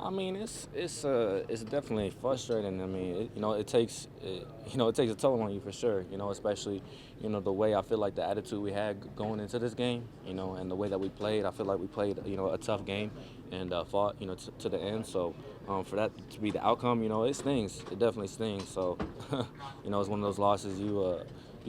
I mean, it's definitely frustrating. I mean, it takes a toll on you for sure. Especially the way I feel like the attitude we had going into this game. And the way that we played. I feel like we played a tough game and fought to the end. So for that to be the outcome, it stings. It definitely stings. So it's one of those losses you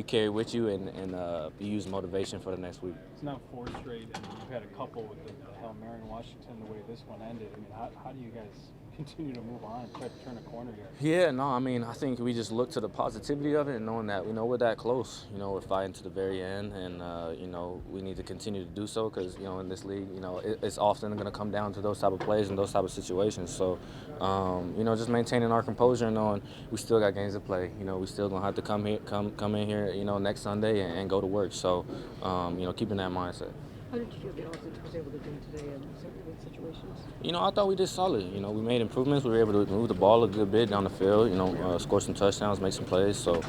carry with you and you use motivation for the next week. It's not four straight, and you've had a couple with the Hail Mary in Washington, the way this one ended. I mean, how do you guys continue to move on, try to turn a corner here? Yeah, no, I mean, I think we just look to the positivity of it and knowing that, we're that close. We're fighting to the very end, and, we need to continue to do so because, in this league, it's often going to come down to those type of plays and those type of situations. So, just maintaining our composure and knowing we still got games to play. We still going to have to come in here, next Sunday and go to work. So, keeping that mindset. How did you feel the offense was able to do today in certain situations? I thought we did solid. We made improvements. We were able to move the ball a good bit down the field, score some touchdowns, make some plays. So,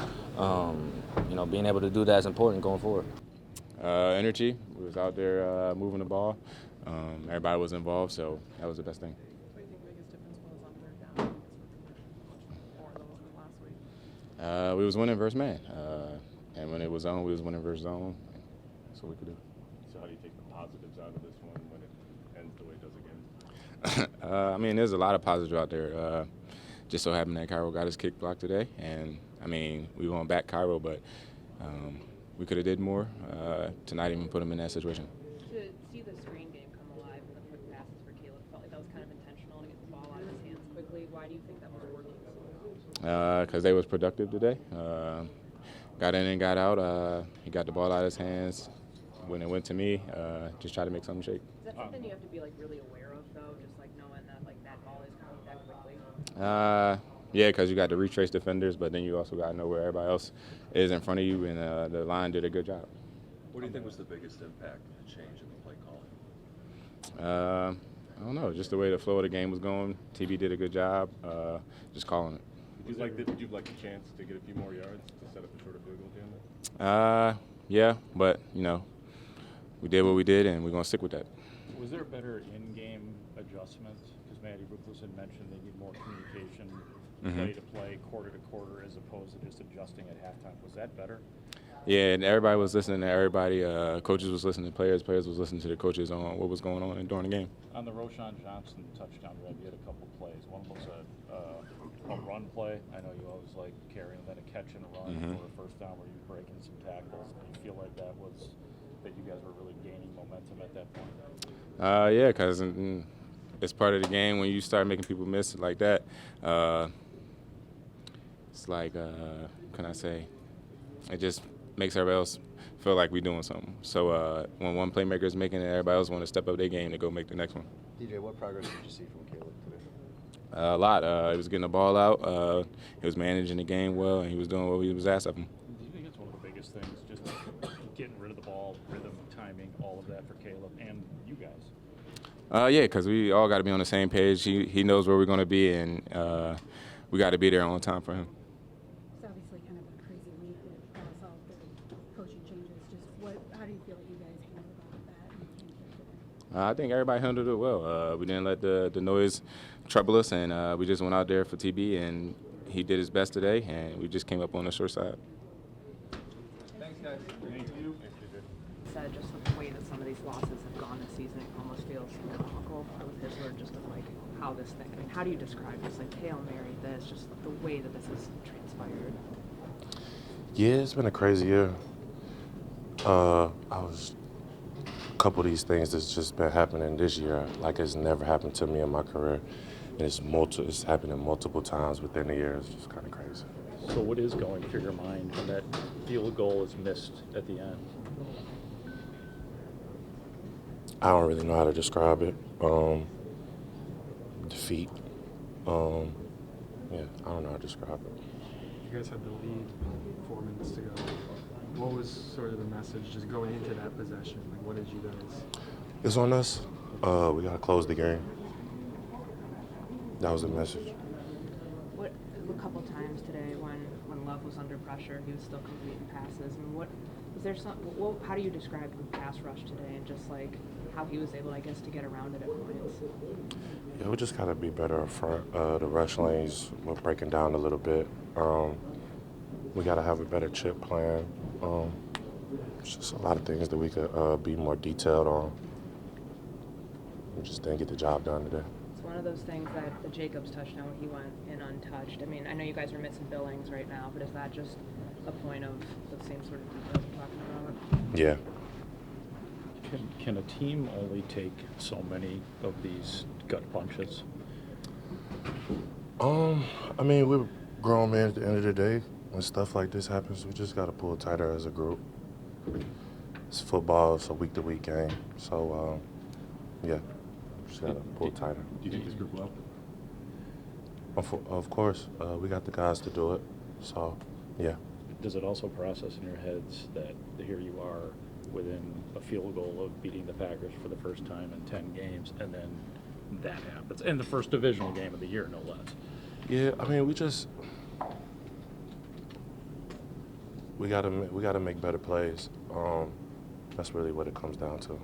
being able to do that is important going forward. Energy. We was out there moving the ball. Everybody was involved, so that was the best thing. What do you think the biggest difference was on third down? More than last week? We was winning versus man. And when it was zone, we was winning versus zone. That's what we could do. So how do you take the positives out of this one when it ends the way it does again? I mean, there's a lot of positives out there. Just so happened that Cairo got his kick blocked today. And, I mean, we won't back Cairo, but we could have did more to not even put him in that situation. To see the screen game come alive and the quick passes for Caleb, felt like that was kind of intentional to get the ball out of his hands quickly. Why do you think that was working? Because they was productive today. Got in and got out. He got the ball out of his hands. When it went to me, just try to make something shake. Is that something you have to be really aware of though, just knowing that that ball is coming that quickly? Yeah, because you got to retrace defenders, but then you also got to know where everybody else is in front of you, and the line did a good job. What do you think was the biggest impact of the change in the play calling? I don't know, just the way the flow of the game was going. TB did a good job, just calling it. Did you like a chance to get a few more yards to set up a shorter field goal at the end? Yeah, but we did what we did, and we're gonna stick with that. Was there better in-game adjustments? Because Maddie Ruthless had mentioned they need more communication, play to play, quarter to quarter, as opposed to just adjusting at halftime. Was that better? Yeah, and everybody was listening to everybody. Coaches was listening to players. Players was listening to the coaches on what was going on during the game. On the Roshan Johnson touchdown drive, you had a couple plays. One was a run play. I know you always like carrying, then a catch and a run for a first down where you were breaking some tackles. Do you feel like that you guys were really gaining momentum at that point? Yeah, because it's part of the game. When you start making people miss like that, it's like, can I say, it just makes everybody else feel like we're doing something. So when one playmaker is making it, everybody else want to step up their game to go make the next one. DJ, what progress did you see from Caleb today? A lot. He was getting the ball out. He was managing the game well, and he was doing what he was asked of him. Do you think it's one of the biggest things, just getting rid of the ball, rhythm, timing, all of that for Caleb and you guys? Yeah, because we all got to be on the same page. He knows where we're going to be, and we got to be there on time for him. It's obviously kind of a crazy week with all the coaching changes. How do you feel like you guys handled all of that and came through today? I think everybody handled it well. We didn't let the noise trouble us, and we just went out there for TB, and he did his best today, and we just came up on the short side. Thanks, guys. Thank you. Said just the way that some of these losses have gone this season, it almost feels comical with his word, just of how this thing. I mean, how do you describe just Hail Mary? This just the way that this has transpired. Yeah, it's been a crazy year. A couple of these things that's just been happening this year, like it's never happened to me in my career, and it's happening multiple times within the year. It's just kind of crazy. So what is going through your mind when that field goal is missed at the end? I don't really know how to describe it. Defeat. Yeah, I don't know how to describe it. You guys had the lead 4 minutes to go. What was sort of the message just going into that possession? What did you guys? It's on us. We gotta close the game. That was the message. What a couple times today when Love was under pressure, he was still completing passes. I mean, how do you describe the pass rush today and just how he was able, I guess, to get around it at points. Yeah, we just gotta be better up front. The rush lanes we're breaking down a little bit. We gotta have a better chip plan. It's just a lot of things that we could be more detailed on. We just didn't get the job done today. It's one of those things that the Jacobs touchdown where he went in untouched. I mean, I know you guys are missing Billings right now, but is that just a point of the same sort of details we're talking about? Yeah. Can a team only take so many of these gut punches? I mean, we're grown men at the end of the day. When stuff like this happens, we just gotta pull tighter as a group. It's football, it's a week-to-week game. So, yeah, just gotta pull tighter. Do you think this group will? Of course, we got the guys to do it. So, yeah. Does it also process in your heads that here you are within a field goal of beating the Packers for the first time in 10 games, and then that happens, and the first divisional game of the year, no less? Yeah, I mean, we gotta make better plays. That's really what it comes down to.